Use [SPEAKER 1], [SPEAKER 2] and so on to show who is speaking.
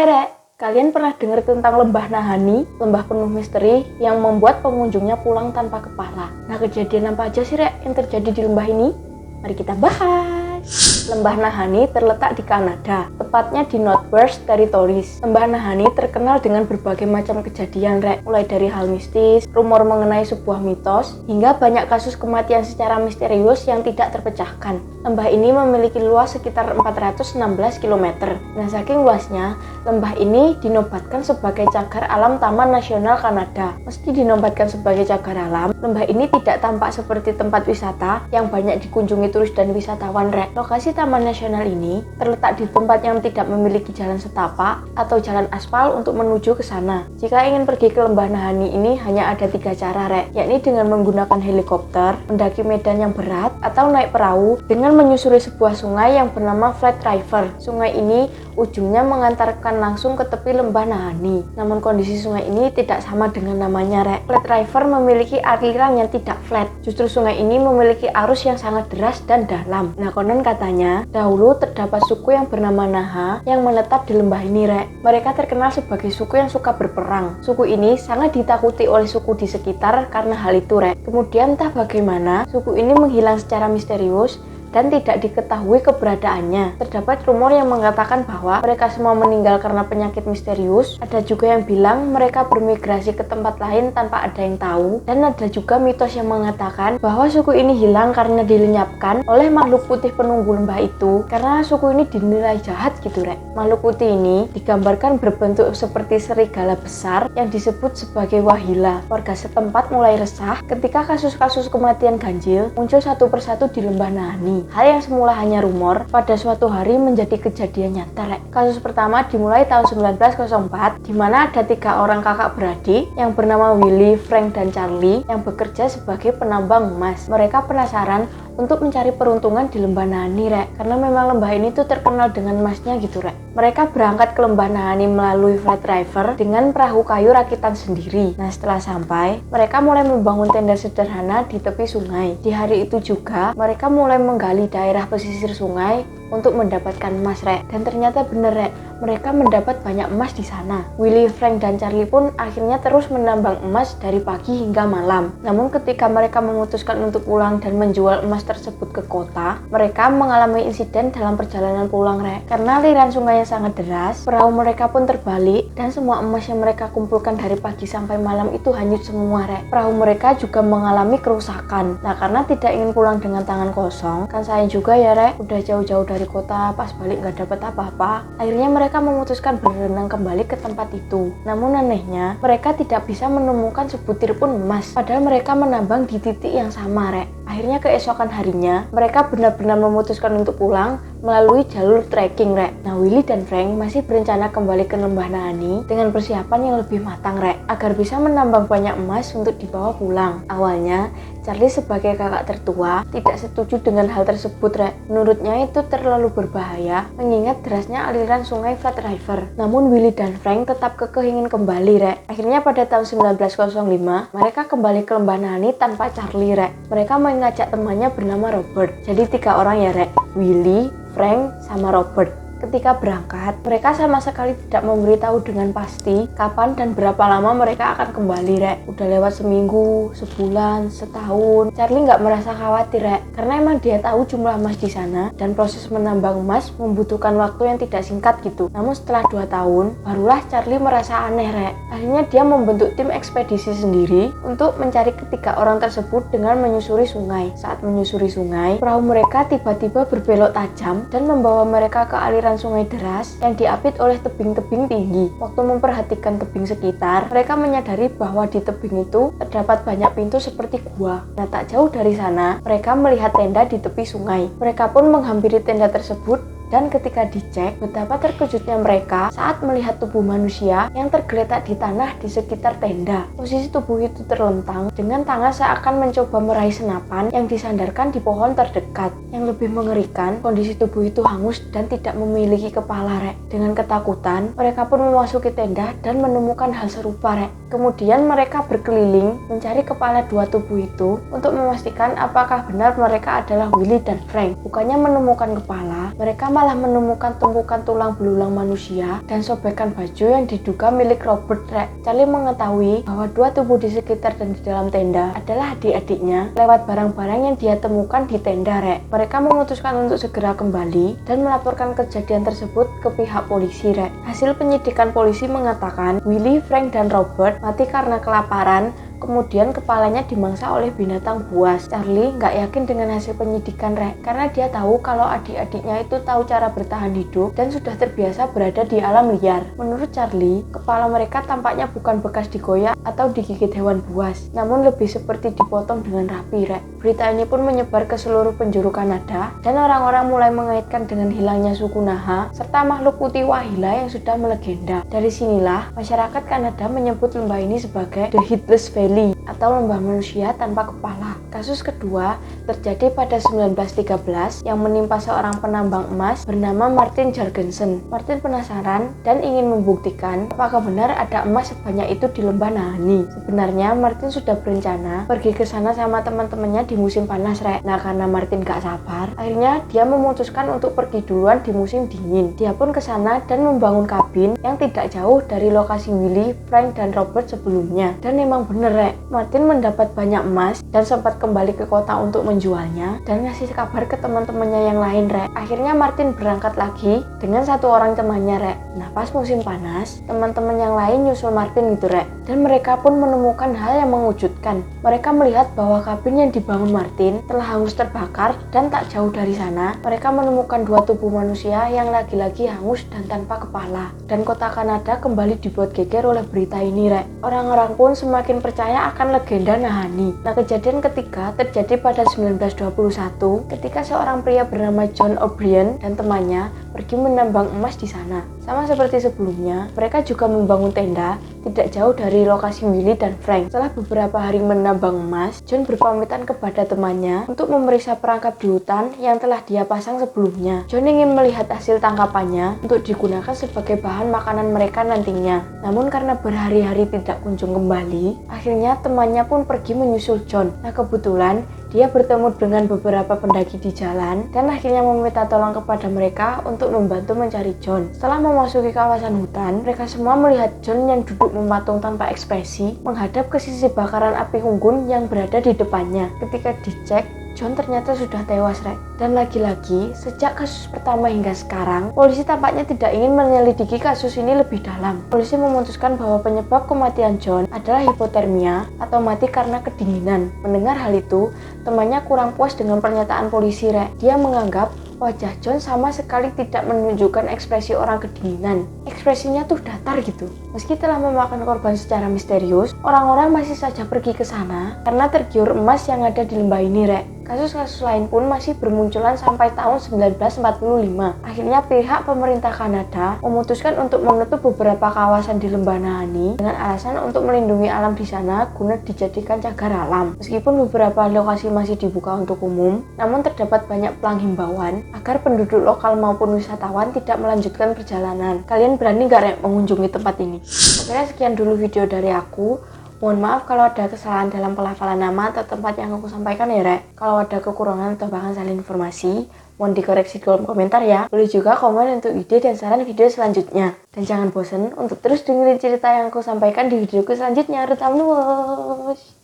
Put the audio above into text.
[SPEAKER 1] Hai Rek, kalian pernah dengar tentang lembah Nahani, lembah penuh misteri yang membuat pengunjungnya pulang tanpa kepala. Nah, kejadian apa aja sih Rek yang terjadi di lembah ini? Mari kita bahas. Lembah Nahani terletak di Kanada, tepatnya di Northwest Territories. Lembah Nahani terkenal dengan berbagai macam kejadian Rek, mulai dari hal mistis, rumor mengenai sebuah mitos, hingga banyak kasus kematian secara misterius yang tidak terpecahkan. Lembah ini memiliki luas sekitar 416 km. Nah, saking luasnya, lembah ini dinobatkan sebagai cagar alam Taman Nasional Kanada. Meski dinobatkan sebagai cagar alam, lembah ini tidak tampak seperti tempat wisata yang banyak dikunjungi turis dan wisatawan Rek. Lokasi Taman Nasional ini terletak di tempat yang tidak memiliki jalan setapak atau jalan aspal untuk menuju ke sana. Jika ingin pergi ke lembah Nahani ini hanya ada 3 cara Rek, yakni dengan menggunakan helikopter, mendaki medan yang berat, atau naik perahu dengan menyusuri sebuah sungai yang bernama Flat River. Sungai ini ujungnya mengantarkan langsung ke tepi lembah Nahani. Namun kondisi sungai ini tidak sama dengan namanya Rek. Flat River memiliki aliran yang tidak flat. Justru sungai ini memiliki arus yang sangat deras dan dalam. Nah, konon katanya dahulu terdapat suku yang bernama Naha yang menetap di lembah ini Rek. Mereka terkenal sebagai suku yang suka berperang. Suku ini sangat ditakuti oleh suku di sekitar karena hal itu Rek. Kemudian entah bagaimana suku ini menghilang secara misterius dan tidak diketahui keberadaannya. Terdapat rumor yang mengatakan bahwa mereka semua meninggal karena penyakit misterius. Ada juga yang bilang mereka bermigrasi ke tempat lain tanpa ada yang tahu. Dan ada juga mitos yang mengatakan bahwa suku ini hilang karena dilenyapkan oleh makhluk putih penunggu lembah itu. Karena suku ini dinilai jahat gitu Rek. Makhluk putih ini digambarkan berbentuk seperti serigala besar yang disebut sebagai Wahila. Warga setempat mulai resah ketika kasus-kasus kematian ganjil muncul satu persatu di lembah Nahani. Hal yang semula hanya rumor, pada suatu hari menjadi kejadian nyata Rek. Kasus pertama dimulai tahun 1904, di mana ada 3 orang kakak beradik yang bernama Willie, Frank, dan Charlie yang bekerja sebagai penambang emas. Mereka penasaran untuk mencari peruntungan di lembah Nahani Rek, karena memang lembah ini tuh terkenal dengan emasnya gitu Rek. Mereka berangkat ke lembah Nahani melalui Flat River dengan perahu kayu rakitan sendiri. Nah, setelah sampai, mereka mulai membangun tenda sederhana di tepi sungai. Di hari itu juga, mereka mulai menggali daerah pesisir sungai untuk mendapatkan emas Rek. Dan ternyata bener Rek, mereka mendapat banyak emas di sana. Willie, Frank, dan Charlie pun akhirnya terus menambang emas dari pagi hingga malam. Namun ketika mereka memutuskan untuk pulang dan menjual emas tersebut ke kota, mereka mengalami insiden dalam perjalanan pulang Rek. Karena aliran sungai yang sangat deras, perahu mereka pun terbalik dan semua emas yang mereka kumpulkan dari pagi sampai malam itu hanyut semua Rek. Perahu mereka juga mengalami kerusakan. Nah, karena tidak ingin pulang dengan tangan kosong, kan sayang juga ya Rek, udah jauh-jauh dari kota, pas balik nggak dapat apa-apa. Akhirnya mereka memutuskan berenang kembali ke tempat itu. Namun anehnya, mereka tidak bisa menemukan sebutir pun emas, padahal mereka menambang di titik yang sama Rek. Akhirnya keesokan harinya, mereka benar-benar memutuskan untuk pulang melalui jalur trekking Rek. Nah, Willie dan Frank masih berencana kembali ke lembah Nahani dengan persiapan yang lebih matang Rek, agar bisa menambang banyak emas untuk dibawa pulang. Awalnya, Charlie sebagai kakak tertua tidak setuju dengan hal tersebut Rek. Menurutnya itu terlalu berbahaya mengingat derasnya aliran sungai Flat River. Namun Willie dan Frank tetap kekeh ingin kembali Rek. Akhirnya pada tahun 1905 mereka kembali ke lembah Nahani tanpa Charlie Rek. Mereka mengajak temannya bernama Robert. Jadi 3 orang ya Rek, Willie, Frank, sama Robert. Ketika berangkat, mereka sama sekali tidak memberitahu dengan pasti kapan dan berapa lama mereka akan kembali Rek. Udah lewat seminggu, sebulan, setahun. Charlie nggak merasa khawatir Rek, karena emang dia tahu jumlah emas di sana dan proses menambang emas membutuhkan waktu yang tidak singkat gitu. Namun setelah 2 tahun, barulah Charlie merasa aneh Rek. Akhirnya dia membentuk tim ekspedisi sendiri untuk mencari ketiga orang tersebut dengan menyusuri sungai. Saat menyusuri sungai, perahu mereka tiba-tiba berbelok tajam dan membawa mereka ke aliran sungai deras yang diapit oleh tebing-tebing tinggi. Waktu memperhatikan tebing sekitar, mereka menyadari bahwa di tebing itu terdapat banyak pintu seperti gua. Nah, tak jauh dari sana, mereka melihat tenda di tepi sungai. Mereka pun menghampiri tenda tersebut dan ketika dicek, betapa terkejutnya mereka saat melihat tubuh manusia yang tergeletak di tanah di sekitar tenda. Posisi tubuh itu terlentang dengan tangan seakan mencoba meraih senapan yang disandarkan di pohon terdekat. Yang lebih mengerikan, kondisi tubuh itu hangus dan tidak memiliki kepala Rek. Dengan ketakutan, mereka pun memasuki tenda dan menemukan hal serupa Rek. Kemudian mereka berkeliling mencari kepala 2 tubuh itu untuk memastikan apakah benar mereka adalah Willie dan Frank. Bukannya menemukan kepala, mereka malah menemukan tumpukan tulang belulang manusia dan sobekan baju yang diduga milik Robert, rek. Charlie mengetahui bahwa dua tubuh di sekitar dan di dalam tenda adalah adik-adiknya lewat barang-barang yang dia temukan di tenda, rek. Mereka memutuskan untuk segera kembali dan melaporkan kejadian tersebut ke pihak polisi, rek. Hasil penyidikan polisi mengatakan Willy, Frank, dan Robert mati karena kelaparan, kemudian kepalanya dimangsa oleh binatang buas. Charlie nggak yakin dengan hasil penyidikan, rek, karena dia tahu kalau adik-adiknya itu tahu cara bertahan hidup dan sudah terbiasa berada di alam liar. Menurut Charlie, kepala mereka tampaknya bukan bekas digoyak atau digigit hewan buas, namun lebih seperti dipotong dengan rapi, rek. Berita ini pun menyebar ke seluruh penjuru Kanada dan orang-orang mulai mengaitkan dengan hilangnya suku Naha serta makhluk putih Wahila yang sudah melegenda. Dari sinilah masyarakat Kanada menyebut lembah ini sebagai The Headless Valley atau lembah manusia tanpa kepala. Kasus kedua terjadi pada 1913 yang menimpa seorang penambang emas bernama Martin Jorgensen. Martin penasaran dan ingin membuktikan apakah benar ada emas sebanyak itu di lembah Nahanni. Sebenarnya Martin sudah berencana pergi ke sana sama teman-temannya di musim panas, rek. Nah, karena Martin gak sabar, akhirnya dia memutuskan untuk pergi duluan di musim dingin. Dia pun ke sana dan membangun kabin yang tidak jauh dari lokasi Willy, Frank, dan Robert sebelumnya. Dan memang bener, rek, Martin mendapat banyak emas dan sempat kembali ke kota untuk menjualnya dan ngasih kabar ke teman-temannya yang lain, rek. Akhirnya Martin berangkat lagi dengan satu orang temannya, rek. Nah, pas musim panas, teman-teman yang lain nyusul Martin gitu, rek. Dan mereka pun menemukan hal yang mengejutkan. Mereka melihat bahwa kabin yang dibangun Martin telah hangus terbakar dan tak jauh dari sana, mereka menemukan dua tubuh manusia yang lagi-lagi hangus dan tanpa kepala. Dan kota Kanada kembali dibuat geger oleh berita ini, rek. Orang-orang pun semakin percaya akan legenda Nahanni. Nah, kejadian ketiga terjadi pada 1921 ketika seorang pria bernama John O'Brien dan temannya pergi menambang emas di sana. Sama seperti sebelumnya, mereka juga membangun tenda tidak jauh dari lokasi Willy dan Frank. Setelah beberapa hari menambang emas, John berpamitan kepada temannya untuk memeriksa perangkap di hutan yang telah dia pasang sebelumnya. John ingin melihat hasil tangkapannya untuk digunakan sebagai bahan makanan mereka nantinya. Namun karena berhari-hari tidak kunjung kembali, akhirnya temannya pun pergi menyusul John. Nah, kebetulan dia bertemu dengan beberapa pendaki di jalan dan akhirnya meminta tolong kepada mereka untuk membantu mencari John. Setelah memasuki kawasan hutan, mereka semua melihat John yang duduk mematung tanpa ekspresi menghadap ke sisi bakaran api unggun yang berada di depannya. Ketika dicek, John ternyata sudah tewas, rek. Dan lagi-lagi, sejak kasus pertama hingga sekarang, polisi tampaknya tidak ingin menyelidiki kasus ini lebih dalam. Polisi memutuskan bahwa penyebab kematian John adalah hipotermia atau mati karena kedinginan. Mendengar hal itu, temannya kurang puas dengan pernyataan polisi, rek. Dia menganggap wajah John sama sekali tidak menunjukkan ekspresi orang kedinginan. Ekspresinya tuh datar gitu. Meski telah memakan korban secara misterius, orang-orang masih saja pergi ke sana karena tergiur emas yang ada di lembah ini, rek. Kasus-kasus lain pun masih bermunculan sampai tahun 1945. Akhirnya pihak pemerintah Kanada memutuskan untuk menutup beberapa kawasan di lembah Nahanni dengan alasan untuk melindungi alam di sana guna dijadikan cagar alam. Meskipun beberapa lokasi masih dibuka untuk umum, namun terdapat banyak penghimbauan agar penduduk lokal maupun wisatawan tidak melanjutkan perjalanan. Kalian berani gak, rek, mengunjungi tempat ini? Oke, sekian dulu video dari aku. Mohon maaf kalau ada kesalahan dalam pelafalan nama atau tempat yang aku sampaikan, ya, rek. Kalau ada kekurangan atau bahkan salah informasi, mohon dikoreksi di kolom komentar ya. Boleh juga komen untuk ide dan saran video selanjutnya. Dan jangan bosan untuk terus dengerin cerita yang aku sampaikan di videoku selanjutnya. Rutam luwes.